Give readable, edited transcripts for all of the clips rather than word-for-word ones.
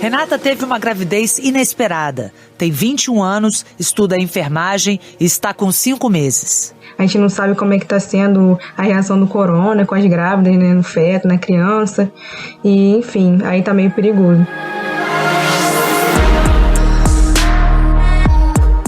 Renata teve uma gravidez inesperada. Tem 21 anos, estuda enfermagem e está com 5 meses. A gente não sabe como é que está sendo a reação do corona com as grávidas, né, no feto, na criança. E, enfim, aí tá meio perigoso.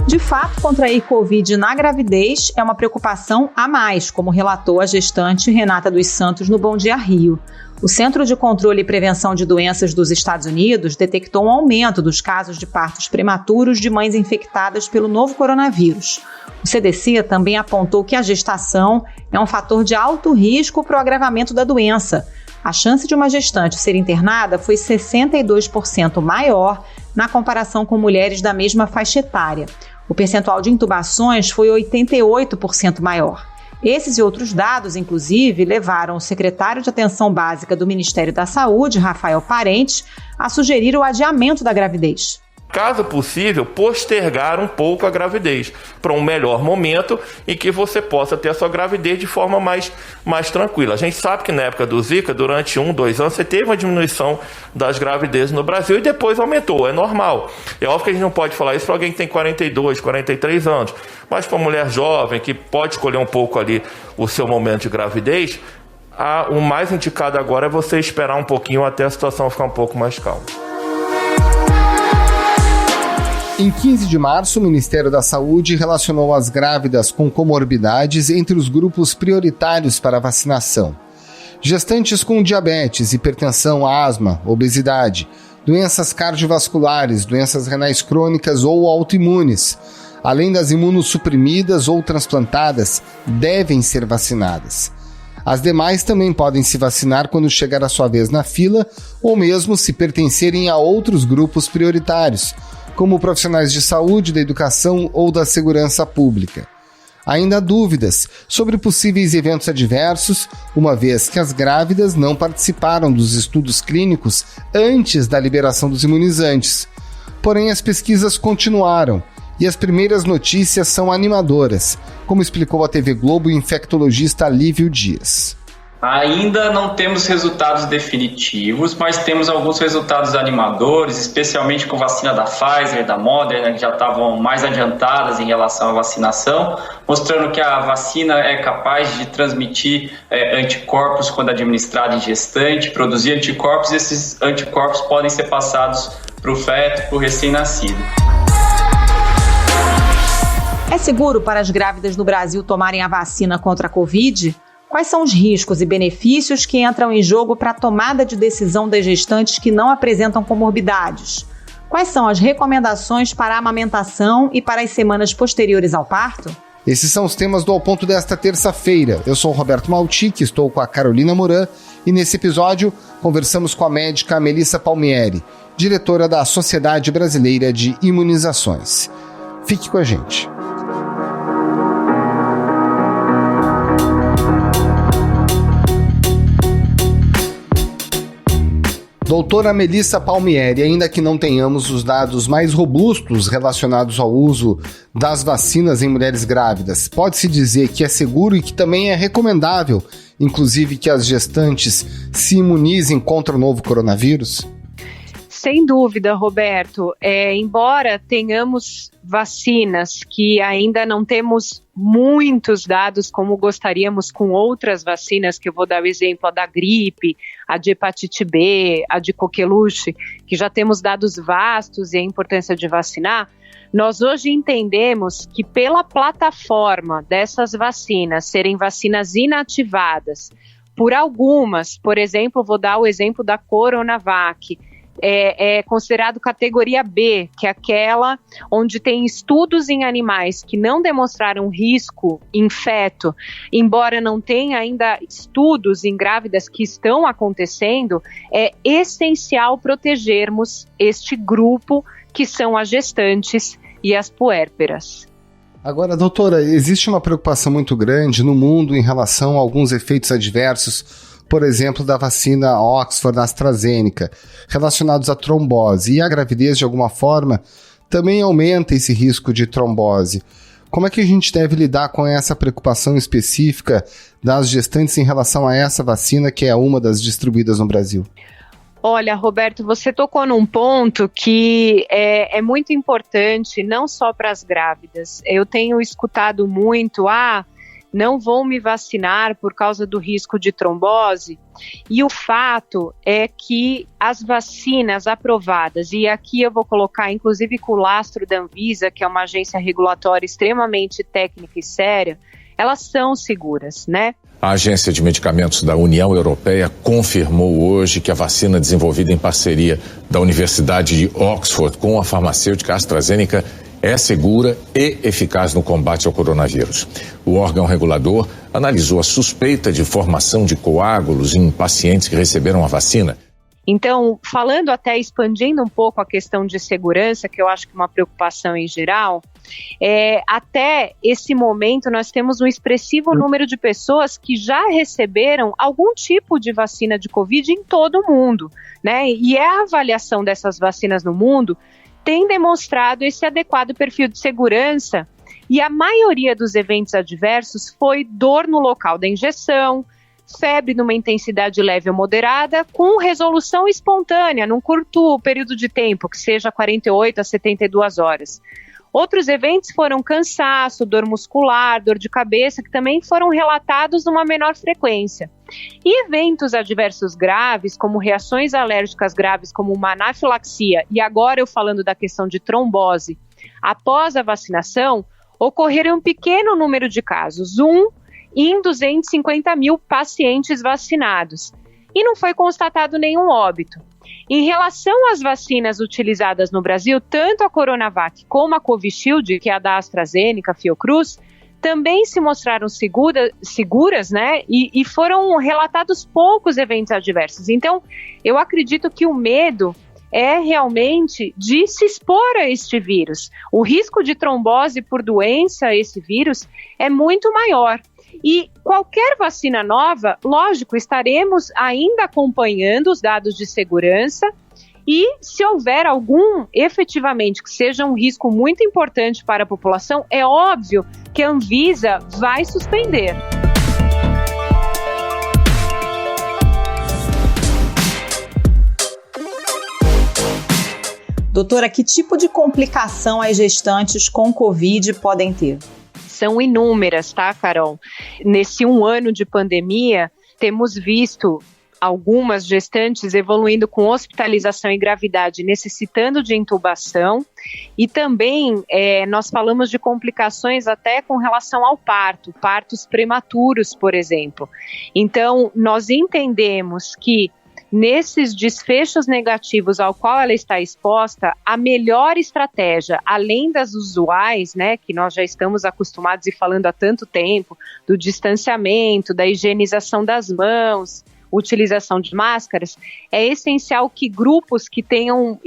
De fato, contrair Covid na gravidez é uma preocupação a mais, como relatou a gestante Renata dos Santos no Bom Dia Rio. O Centro de Controle e Prevenção de Doenças dos Estados Unidos detectou um aumento dos casos de partos prematuros de mães infectadas pelo novo coronavírus. O CDC também apontou que a gestação é um fator de alto risco para o agravamento da doença. A chance de uma gestante ser internada foi 62% maior na comparação com mulheres da mesma faixa etária. O percentual de intubações foi 88% maior. Esses e outros dados, inclusive, levaram o secretário de Atenção Básica do Ministério da Saúde, Rafael Parente, a sugerir o adiamento da gravidez. Caso possível, postergar um pouco a gravidez para um melhor momento em que você possa ter a sua gravidez de forma mais tranquila. A gente sabe que na época do Zika, durante 1-2 anos, você teve uma diminuição das gravidezes no Brasil e depois aumentou, é normal. É óbvio que a gente não pode falar isso para alguém que tem 42, 43 anos, mas para uma mulher jovem que pode escolher um pouco ali o seu momento de gravidez, o mais indicado agora é você esperar um pouquinho até a situação ficar um pouco mais calma. Em 15 de março, o Ministério da Saúde relacionou as grávidas com comorbidades entre os grupos prioritários para a vacinação. Gestantes com diabetes, hipertensão, asma, obesidade, doenças cardiovasculares, doenças renais crônicas ou autoimunes, além das imunossuprimidas ou transplantadas, devem ser vacinadas. As demais também podem se vacinar quando chegar a sua vez na fila ou mesmo se pertencerem a outros grupos prioritários, como profissionais de saúde, da educação ou da segurança pública. Ainda há dúvidas sobre possíveis eventos adversos, uma vez que as grávidas não participaram dos estudos clínicos antes da liberação dos imunizantes. Porém, as pesquisas continuaram e as primeiras notícias são animadoras, como explicou a TV Globo o infectologista Lívio Dias. Ainda não temos resultados definitivos, mas temos alguns resultados animadores, especialmente com vacina da Pfizer e da Moderna, que já estavam mais adiantadas em relação à vacinação, mostrando que a vacina é capaz de transmitir anticorpos quando administrada em gestante, produzir anticorpos, e esses anticorpos podem ser passados para o feto, para o recém-nascido. É seguro para as grávidas no Brasil tomarem a vacina contra a Covid? Quais são os riscos e benefícios que entram em jogo para a tomada de decisão das gestantes que não apresentam comorbidades? Quais são as recomendações para a amamentação e para as semanas posteriores ao parto? Esses são os temas do Ao Ponto desta terça-feira. Eu sou o Roberto Maltic, estou com a Carolina Moran e nesse episódio conversamos com a médica Melissa Palmieri, diretora da Sociedade Brasileira de Imunizações. Fique com a gente. Doutora Melissa Palmieri, ainda que não tenhamos os dados mais robustos relacionados ao uso das vacinas em mulheres grávidas, pode-se dizer que é seguro e que também é recomendável, inclusive, que as gestantes se imunizem contra o novo coronavírus? Sem dúvida, Roberto. Embora tenhamos vacinas que ainda não temos muitos dados como gostaríamos com outras vacinas, que eu vou dar o exemplo, a da gripe, a de hepatite B, a de coqueluche, que já temos dados vastos e a importância de vacinar, nós hoje entendemos que pela plataforma dessas vacinas serem vacinas inativadas, por algumas, por exemplo, vou dar o exemplo da Coronavac, é considerado categoria B, que é aquela onde tem estudos em animais que não demonstraram risco em feto, embora não tenha ainda estudos em grávidas que estão acontecendo, é essencial protegermos este grupo que são as gestantes e as puérperas. Agora, doutora, existe uma preocupação muito grande no mundo em relação a alguns efeitos adversos, por exemplo, da vacina Oxford AstraZeneca, relacionados à trombose, e a gravidez, de alguma forma, também aumenta esse risco de trombose. Como é que a gente deve lidar com essa preocupação específica das gestantes em relação a essa vacina, que é uma das distribuídas no Brasil? Olha, Roberto, você tocou num ponto que é muito importante, não só para as grávidas. Eu tenho escutado muito, não vou me vacinar por causa do risco de trombose. E o fato é que as vacinas aprovadas, e aqui eu vou colocar inclusive com o lastro da Anvisa, que é uma agência regulatória extremamente técnica e séria, elas são seguras, né? A Agência de Medicamentos da União Europeia confirmou hoje que a vacina desenvolvida em parceria da Universidade de Oxford com a farmacêutica AstraZeneca é segura e eficaz no combate ao coronavírus. O órgão regulador analisou a suspeita de formação de coágulos em pacientes que receberam a vacina. Então, falando até, expandindo um pouco a questão de segurança, que eu acho que é uma preocupação em geral, até esse momento nós temos um expressivo número de pessoas que já receberam algum tipo de vacina de Covid em todo o mundo, né? E a avaliação dessas vacinas no mundo tem demonstrado esse adequado perfil de segurança, e a maioria dos eventos adversos foi dor no local da injeção, febre numa intensidade leve ou moderada, com resolução espontânea num curto período de tempo, que seja 48 a 72 horas. Outros eventos foram cansaço, dor muscular, dor de cabeça, que também foram relatados numa menor frequência. E eventos adversos graves, como reações alérgicas graves, como uma anafilaxia, e agora eu falando da questão de trombose, após a vacinação, ocorreram um pequeno número de casos, em 250 mil pacientes vacinados. E não foi constatado nenhum óbito. Em relação às vacinas utilizadas no Brasil, tanto a Coronavac como a Covishield, que é a da AstraZeneca, Fiocruz, também se mostraram seguras, né? E foram relatados poucos eventos adversos. Então, eu acredito que o medo é realmente de se expor a este vírus. O risco de trombose por doença a esse vírus é muito maior. E qualquer vacina nova, lógico, estaremos ainda acompanhando os dados de segurança, e se houver algum, efetivamente, que seja um risco muito importante para a população, é óbvio que a Anvisa vai suspender. Doutora, que tipo de complicação as gestantes com Covid podem ter? São inúmeras, tá, Carol? Nesse 1 ano de pandemia, temos visto algumas gestantes evoluindo com hospitalização e gravidade, necessitando de intubação, e também nós falamos de complicações até com relação ao parto, partos prematuros, por exemplo. Então, nós entendemos que nesses desfechos negativos ao qual ela está exposta, a melhor estratégia, além das usuais, né, que nós já estamos acostumados e falando há tanto tempo, do distanciamento, da higienização das mãos, utilização de máscaras, é essencial que grupos que tenham,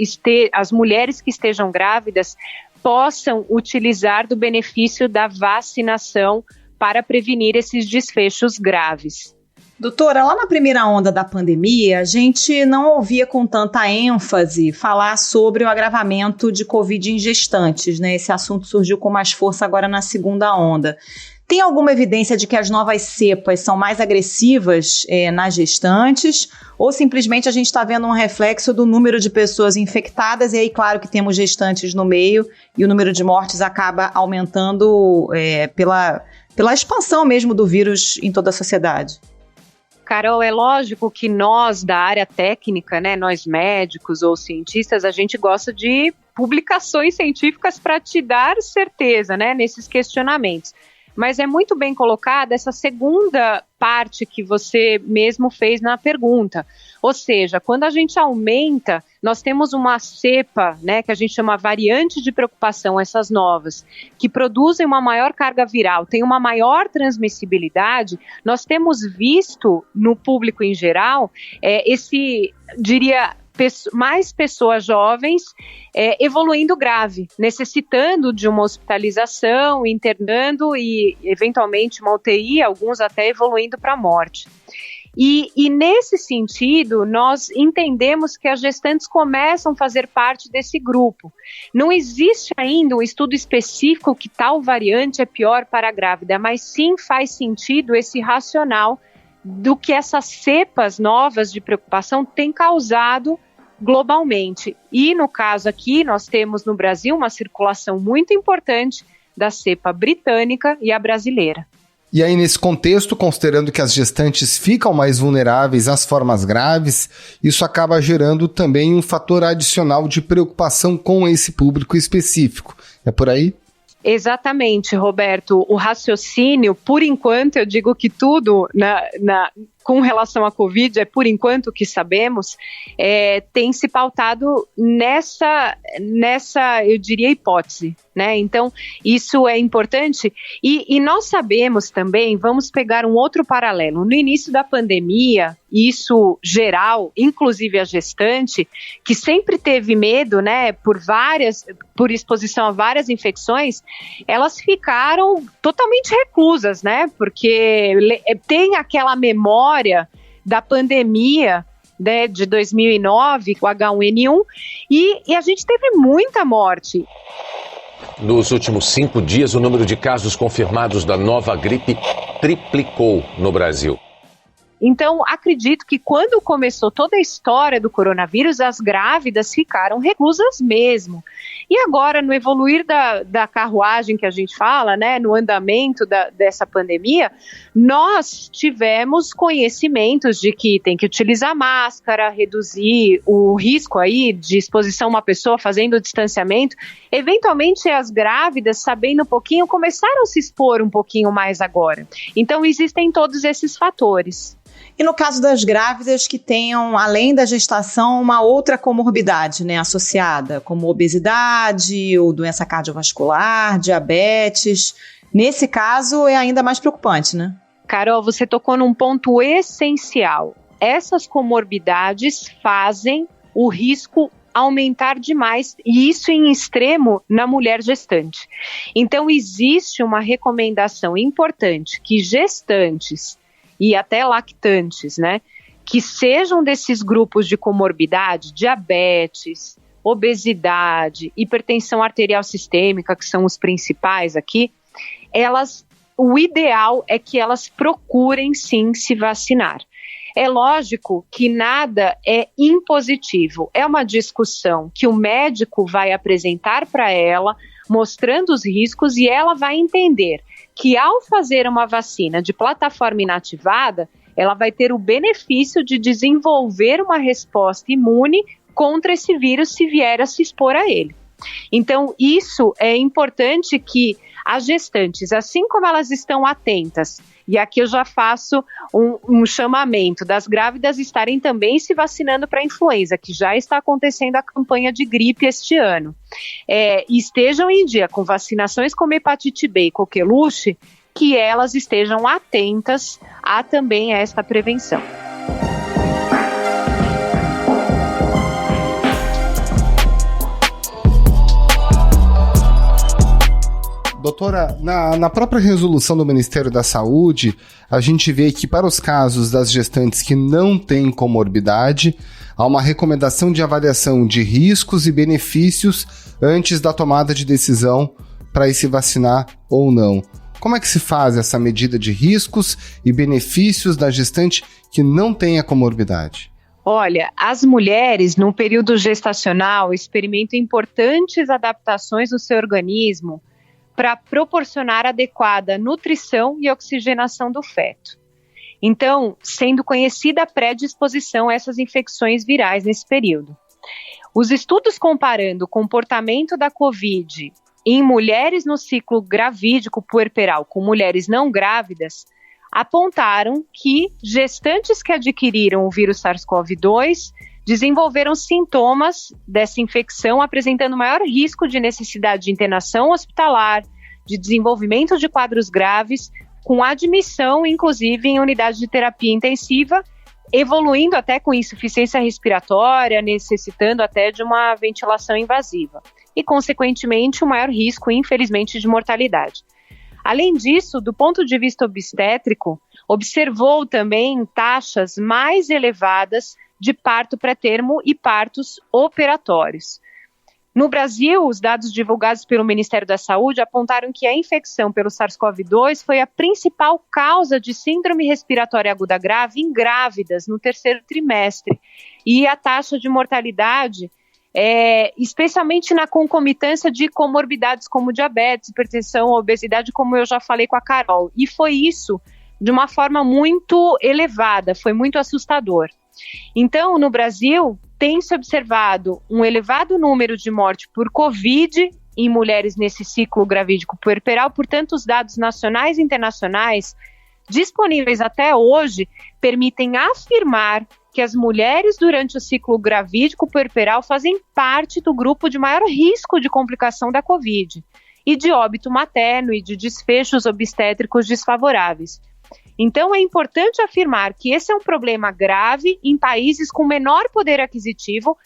as mulheres que estejam grávidas, possam utilizar do benefício da vacinação para prevenir esses desfechos graves. Doutora, lá na primeira onda da pandemia, a gente não ouvia com tanta ênfase falar sobre o agravamento de Covid em gestantes, né? Esse assunto surgiu com mais força agora na segunda onda. Tem alguma evidência de que as novas cepas são mais agressivas nas gestantes? Ou simplesmente a gente está vendo um reflexo do número de pessoas infectadas, e aí claro que temos gestantes no meio e o número de mortes acaba aumentando pela expansão mesmo do vírus em toda a sociedade? Carol, é lógico que nós da área técnica, né, nós médicos ou cientistas, a gente gosta de publicações científicas para te dar certeza, né, nesses questionamentos. Mas é muito bem colocada essa segunda parte que você mesmo fez na pergunta. Ou seja, quando a gente aumenta, nós temos uma cepa, né, que a gente chama variante de preocupação, essas novas, que produzem uma maior carga viral, tem uma maior transmissibilidade. Nós temos visto no público em geral, mais pessoas jovens evoluindo grave, necessitando de uma hospitalização, internando e eventualmente uma UTI, alguns até evoluindo para a morte. E nesse sentido, nós entendemos que as gestantes começam a fazer parte desse grupo. Não existe ainda um estudo específico que tal variante é pior para a grávida, mas sim faz sentido esse racional do que essas cepas novas de preocupação têm causado globalmente. E no caso aqui, nós temos no Brasil uma circulação muito importante da cepa britânica e a brasileira. E aí, nesse contexto, considerando que as gestantes ficam mais vulneráveis às formas graves, isso acaba gerando também um fator adicional de preocupação com esse público específico. É por aí? Exatamente, Roberto. O raciocínio, por enquanto, eu digo que tudo com relação à Covid, por enquanto que sabemos, tem se pautado nessa, eu diria, hipótese, né? Então, isso é importante. E nós sabemos também, vamos pegar um outro paralelo. No início da pandemia, isso geral, inclusive a gestante, que sempre teve medo, né, por exposição a várias infecções, elas ficaram totalmente reclusas, né? Porque tem aquela memória da pandemia, né, de 2009, o H1N1, e a gente teve muita morte. Nos últimos 5 dias, o número de casos confirmados da nova gripe triplicou no Brasil. Então, acredito que quando começou toda a história do coronavírus, as grávidas ficaram reclusas mesmo. E agora, no evoluir da carruagem que a gente fala, né, no andamento dessa pandemia, nós tivemos conhecimentos de que tem que utilizar máscara, reduzir o risco aí de exposição a uma pessoa fazendo o distanciamento. Eventualmente, as grávidas, sabendo um pouquinho, começaram a se expor um pouquinho mais agora. Então, existem todos esses fatores. E no caso das grávidas que tenham, além da gestação, uma outra comorbidade, né, associada, como obesidade ou doença cardiovascular, diabetes, nesse caso é ainda mais preocupante, né? Carol, você tocou num ponto essencial. Essas comorbidades fazem o risco aumentar demais, e isso em extremo na mulher gestante. Então, existe uma recomendação importante que gestantes e até lactantes, né, que sejam desses grupos de comorbidade, diabetes, obesidade, hipertensão arterial sistêmica, que são os principais aqui, o ideal é que elas procurem sim se vacinar. É lógico que nada é impositivo, é uma discussão que o médico vai apresentar para ela, mostrando os riscos, e ela vai entender que ao fazer uma vacina de plataforma inativada, ela vai ter o benefício de desenvolver uma resposta imune contra esse vírus se vier a se expor a ele. Então, isso é importante que as gestantes, assim como elas estão atentas, e aqui eu já faço um chamamento das grávidas estarem também se vacinando para a influenza, que já está acontecendo a campanha de gripe este ano. Estejam em dia com vacinações como hepatite B e coqueluche, que elas estejam atentas a também esta prevenção. Doutora, na própria resolução do Ministério da Saúde, a gente vê que para os casos das gestantes que não têm comorbidade, há uma recomendação de avaliação de riscos e benefícios antes da tomada de decisão para ir se vacinar ou não. Como é que se faz essa medida de riscos e benefícios da gestante que não tem a comorbidade? Olha, as mulheres no período gestacional experimentam importantes adaptações no seu organismo para proporcionar adequada nutrição e oxigenação do feto. Então, sendo conhecida a predisposição a essas infecções virais nesse período. Os estudos comparando o comportamento da COVID em mulheres no ciclo gravídico puerperal com mulheres não grávidas apontaram que gestantes que adquiriram o vírus SARS-CoV-2 desenvolveram sintomas dessa infecção, apresentando maior risco de necessidade de internação hospitalar, de desenvolvimento de quadros graves, com admissão, inclusive, em unidade de terapia intensiva, evoluindo até com insuficiência respiratória, necessitando até de uma ventilação invasiva. E, consequentemente, um maior risco, infelizmente, de mortalidade. Além disso, do ponto de vista obstétrico, observou também taxas mais elevadas de parto pré-termo e partos operatórios. No Brasil, os dados divulgados pelo Ministério da Saúde apontaram que a infecção pelo SARS-CoV-2 foi a principal causa de síndrome respiratória aguda grave em grávidas no 3º trimestre. E a taxa de mortalidade, especialmente na concomitância de comorbidades como diabetes, hipertensão, obesidade, como eu já falei com a Carol. E foi isso de uma forma muito elevada, foi muito assustador. Então, no Brasil, tem-se observado um elevado número de mortes por Covid em mulheres nesse ciclo gravídico puerperal. Portanto, os dados nacionais e internacionais disponíveis até hoje permitem afirmar que as mulheres durante o ciclo gravídico puerperal fazem parte do grupo de maior risco de complicação da Covid e de óbito materno e de desfechos obstétricos desfavoráveis. Então, é importante afirmar que esse é um problema grave em países com menor poder aquisitivo.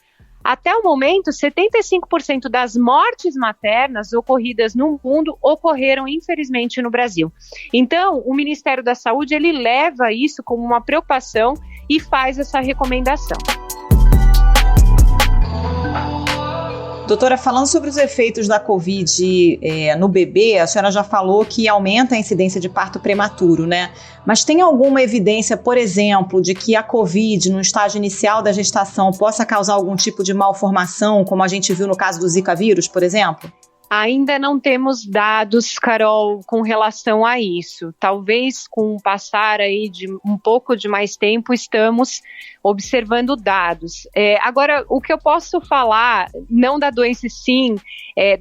Até o momento, 75% das mortes maternas ocorridas no mundo ocorreram, infelizmente, no Brasil. Então, o Ministério da Saúde, ele leva isso como uma preocupação e faz essa recomendação. Doutora, falando sobre os efeitos da Covid no bebê, a senhora já falou que aumenta a incidência de parto prematuro, né? Mas tem alguma evidência, por exemplo, de que a Covid, no estágio inicial da gestação, possa causar algum tipo de malformação, como a gente viu no caso do Zika vírus, por exemplo? Ainda não temos dados, Carol, com relação a isso. Talvez com o passar aí de um pouco de mais tempo, estamos observando dados. Agora, o que eu posso falar, não da doença sim,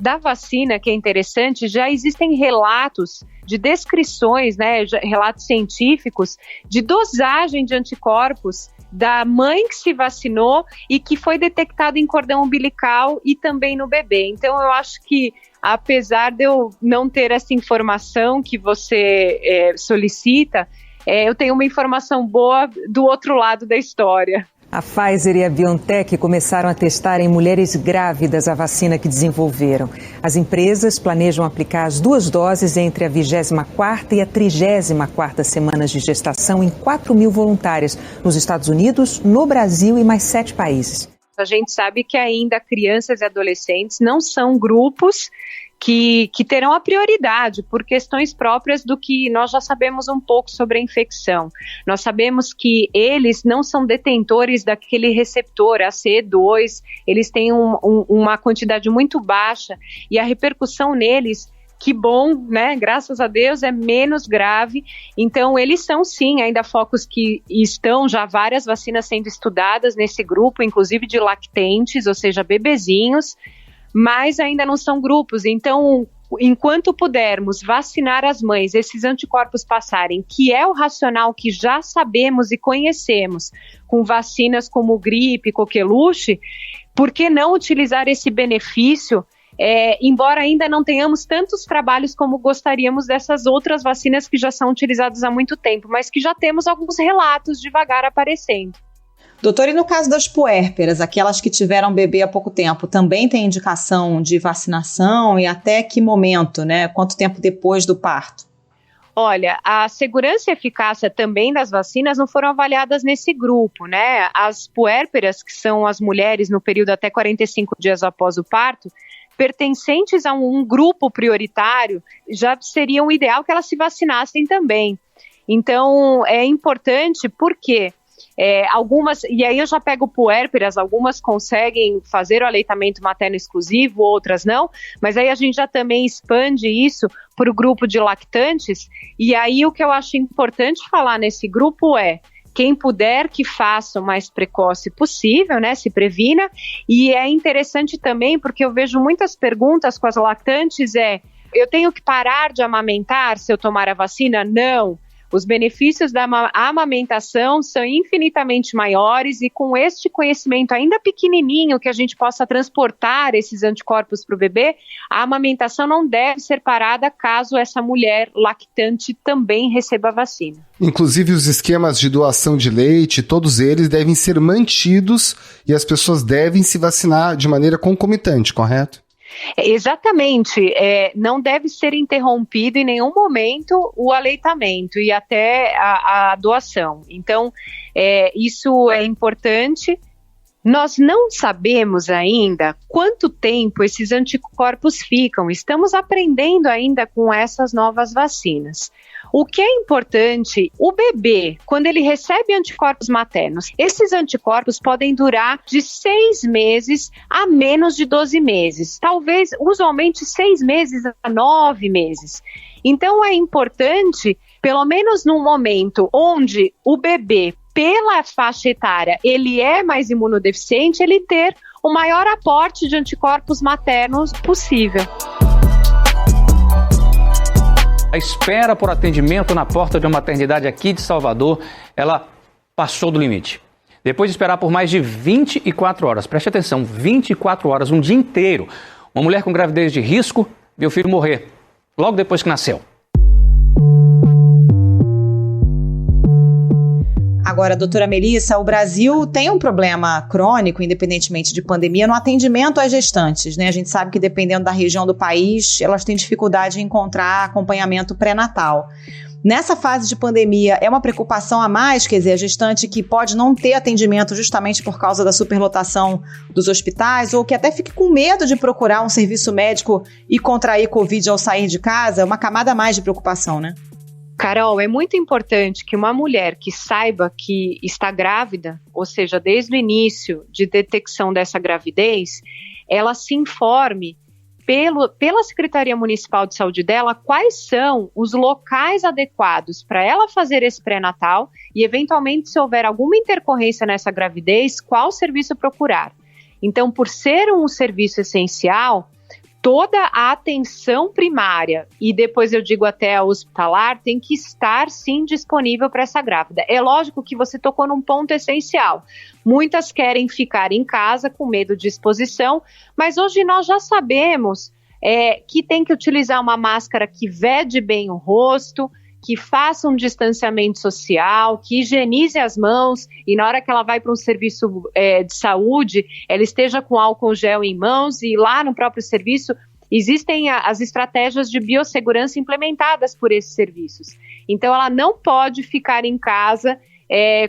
da vacina, que é interessante, já existem relatos de descrições, né, relatos científicos, de dosagem de anticorpos da mãe que se vacinou e que foi detectado em cordão umbilical e também no bebê. Então, eu acho que, apesar de eu não ter essa informação que você solicita, eu tenho uma informação boa do outro lado da história. A Pfizer e a BioNTech começaram a testar em mulheres grávidas a vacina que desenvolveram. As empresas planejam aplicar as 2 doses entre a 24ª e a 34ª semanas de gestação em 4.000 voluntárias nos Estados Unidos, no Brasil e mais 7 países. A gente sabe que ainda crianças e adolescentes não são grupos que terão a prioridade por questões próprias do que nós já sabemos um pouco sobre a infecção. Nós sabemos que eles não são detentores daquele receptor ACE2, eles têm uma quantidade muito baixa e a repercussão neles, que bom, né? Graças a Deus é menos grave. Então eles são sim ainda focos que estão já várias vacinas sendo estudadas nesse grupo, inclusive de lactentes, ou seja, bebezinhos, mas ainda não são grupos. Então, enquanto pudermos vacinar as mães, esses anticorpos passarem, que é o racional que já sabemos e conhecemos, com vacinas como gripe, coqueluche, por que não utilizar esse benefício, embora ainda não tenhamos tantos trabalhos como gostaríamos dessas outras vacinas que já são utilizadas há muito tempo, mas que já temos alguns relatos devagar aparecendo. Doutor, e no caso das puérperas, aquelas que tiveram bebê há pouco tempo, também tem indicação de vacinação e até que momento, né? Quanto tempo depois do parto? Olha, a segurança e eficácia também das vacinas não foram avaliadas nesse grupo, né? As puérperas, que são as mulheres no período até 45 dias após o parto, pertencentes a um grupo prioritário, já seria o ideal que elas se vacinassem também. Então, é importante porque algumas, e aí eu já pego puérperas, algumas conseguem fazer o aleitamento materno exclusivo, outras não, mas aí a gente já também expande isso para o grupo de lactantes, e aí o que eu acho importante falar nesse grupo é, quem puder que faça o mais precoce possível, né, se previna, e é interessante também porque eu vejo muitas perguntas com as lactantes, eu tenho que parar de amamentar se eu tomar a vacina? Não. Os benefícios da amamentação são infinitamente maiores e com este conhecimento ainda pequenininho que a gente possa transportar esses anticorpos para o bebê, a amamentação não deve ser parada caso essa mulher lactante também receba a vacina. Inclusive os esquemas de doação de leite, todos eles devem ser mantidos e as pessoas devem se vacinar de maneira concomitante, correto? Exatamente, não deve ser interrompido em nenhum momento o aleitamento e até a doação. Então, isso é importante Nós não sabemos ainda quanto tempo esses anticorpos ficam. Estamos aprendendo ainda com essas novas vacinas. O que é importante, o bebê, quando ele recebe anticorpos maternos, esses anticorpos podem durar de 6 meses a menos de 12 meses. Talvez, usualmente, 6 meses a 9 meses. Então, é importante, pelo menos num momento onde o bebê, pela faixa etária, ele é mais imunodeficiente, ele ter o maior aporte de anticorpos maternos possível. A espera por atendimento na porta de uma maternidade aqui de Salvador, ela passou do limite. Depois de esperar por mais de 24 horas, preste atenção, 24 horas, um dia inteiro, uma mulher com gravidez de risco viu o filho morrer, logo depois que nasceu. Agora, doutora Melissa, o Brasil tem um problema crônico, independentemente de pandemia, no atendimento às gestantes, né? A gente sabe que dependendo da região do país, elas têm dificuldade em encontrar acompanhamento pré-natal. Nessa fase de pandemia, é uma preocupação a mais, quer dizer, a gestante que pode não ter atendimento justamente por causa da superlotação dos hospitais, ou que até fique com medo de procurar um serviço médico e contrair Covid ao sair de casa, é uma camada a mais de preocupação, né? Carol, é muito importante que uma mulher que saiba que está grávida, ou seja, desde o início de detecção dessa gravidez, ela se informe pela Secretaria Municipal de Saúde dela quais são os locais adequados para ela fazer esse pré-natal e, eventualmente, se houver alguma intercorrência nessa gravidez, qual serviço procurar. Então, por ser um serviço essencial, toda a atenção primária, e depois eu digo até a hospitalar, tem que estar sim disponível para essa grávida. É lógico que você tocou num ponto essencial. Muitas querem ficar em casa com medo de exposição, mas hoje nós já sabemos que tem que utilizar uma máscara que vede bem o rosto, que faça um distanciamento social, que higienize as mãos e na hora que ela vai para um serviço de saúde, ela esteja com álcool gel em mãos e lá no próprio serviço existem as estratégias de biossegurança implementadas por esses serviços. Então ela não pode ficar em casa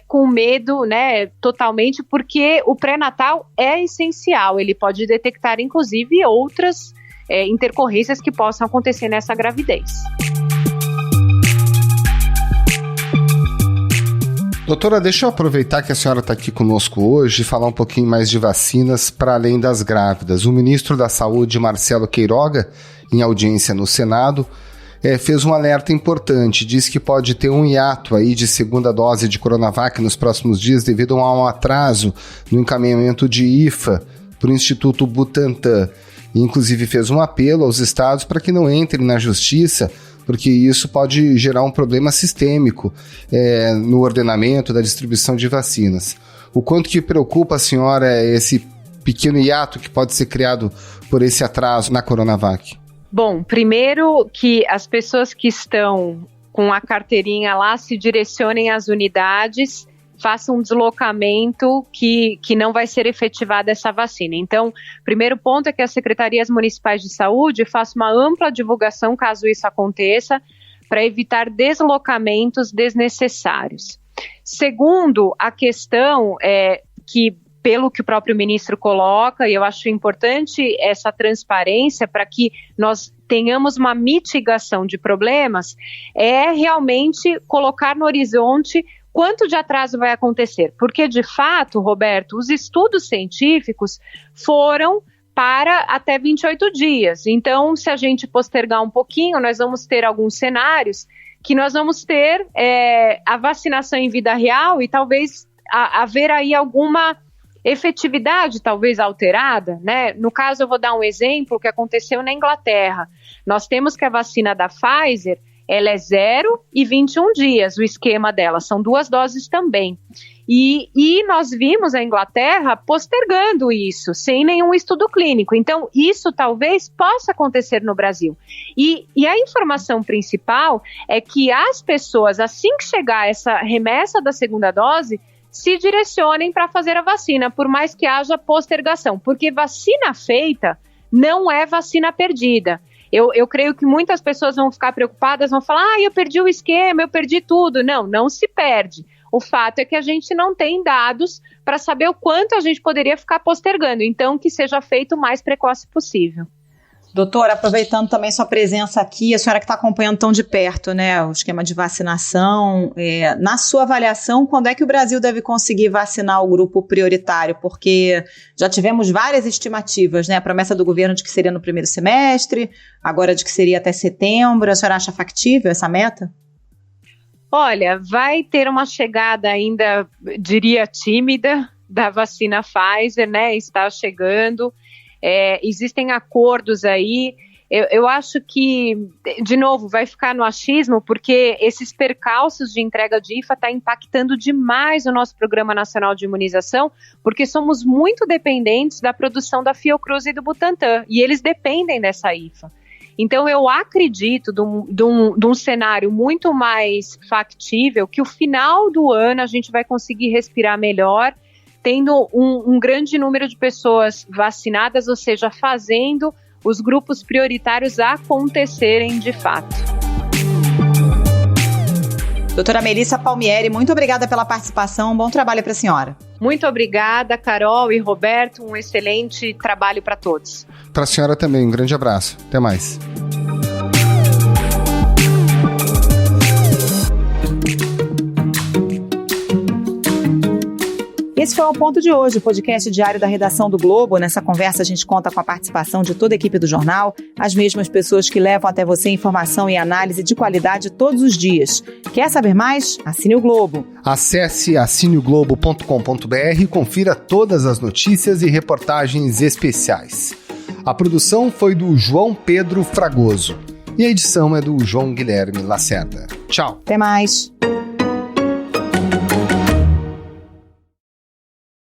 com medo, né, totalmente, porque o pré-natal é essencial, ele pode detectar inclusive outras intercorrências que possam acontecer nessa gravidez. Doutora, deixa eu aproveitar que a senhora está aqui conosco hoje e falar um pouquinho mais de vacinas para além das grávidas. O ministro da Saúde, Marcelo Queiroga, em audiência no Senado, fez um alerta importante. Diz que pode ter um hiato aí de segunda dose de Coronavac nos próximos dias devido a um atraso no encaminhamento de IFA para o Instituto Butantan. E, inclusive, fez um apelo aos estados para que não entrem na justiça, porque isso pode gerar um problema sistêmico no ordenamento da distribuição de vacinas. O quanto que preocupa a senhora esse pequeno hiato que pode ser criado por esse atraso na Coronavac? Bom, primeiro que as pessoas que estão com a carteirinha lá se direcionem às unidades, façam um deslocamento que não vai ser efetivada essa vacina. Então, primeiro ponto é que as secretarias municipais de saúde façam uma ampla divulgação, caso isso aconteça, para evitar deslocamentos desnecessários. Segundo, a questão é que, pelo que o próprio ministro coloca, e eu acho importante essa transparência para que nós tenhamos uma mitigação de problemas, é realmente colocar no horizonte quanto de atraso vai acontecer? Porque, de fato, Roberto, os estudos científicos foram para até 28 dias. Então, se a gente postergar um pouquinho, nós vamos ter alguns cenários que nós vamos ter a vacinação em vida real e talvez haver aí alguma efetividade talvez alterada, né? No caso, eu vou dar um exemplo que aconteceu na Inglaterra. Nós temos que a vacina da Pfizer, ela é 0 e 21 dias, o esquema dela, são 2 doses também. E nós vimos a Inglaterra postergando isso, sem nenhum estudo clínico. Então, isso talvez possa acontecer no Brasil. E a informação principal é que as pessoas, assim que chegar essa remessa da segunda dose, se direcionem para fazer a vacina, por mais que haja postergação. Porque vacina feita não é vacina perdida. Eu creio que muitas pessoas vão ficar preocupadas, vão falar, eu perdi o esquema, eu perdi tudo. Não se perde. O fato é que a gente não tem dados para saber o quanto a gente poderia ficar postergando. Então, que seja feito o mais precoce possível. Doutora, aproveitando também sua presença aqui, a senhora que está acompanhando tão de perto, né, o esquema de vacinação, na sua avaliação, quando é que o Brasil deve conseguir vacinar o grupo prioritário? Porque já tivemos várias estimativas, né, a promessa do governo de que seria no primeiro semestre, agora de que seria até setembro. A senhora acha factível essa meta? Olha, vai ter uma chegada ainda, diria, tímida da vacina Pfizer, né, está chegando. Existem acordos aí, eu acho que, de novo, vai ficar no achismo, porque esses percalços de entrega de IFA está impactando demais o nosso Programa Nacional de Imunização, porque somos muito dependentes da produção da Fiocruz e do Butantan, e eles dependem dessa IFA. Então, eu acredito de um cenário muito mais factível, que o final do ano a gente vai conseguir respirar melhor, tendo um grande número de pessoas vacinadas, ou seja, fazendo os grupos prioritários acontecerem de fato. Doutora Melissa Palmieri, muito obrigada pela participação, bom trabalho para a senhora. Muito obrigada, Carol e Roberto, um excelente trabalho para todos. Para a senhora também, um grande abraço, até mais. Esse foi o Ponto de Hoje, o podcast diário da redação do Globo. Nessa conversa a gente conta com a participação de toda a equipe do jornal, as mesmas pessoas que levam até você informação e análise de qualidade todos os dias. Quer saber mais? Assine o Globo. Acesse assineoglobo.com.br e confira todas as notícias e reportagens especiais. A produção foi do João Pedro Fragoso e a edição é do João Guilherme Lacerda. Tchau. Até mais.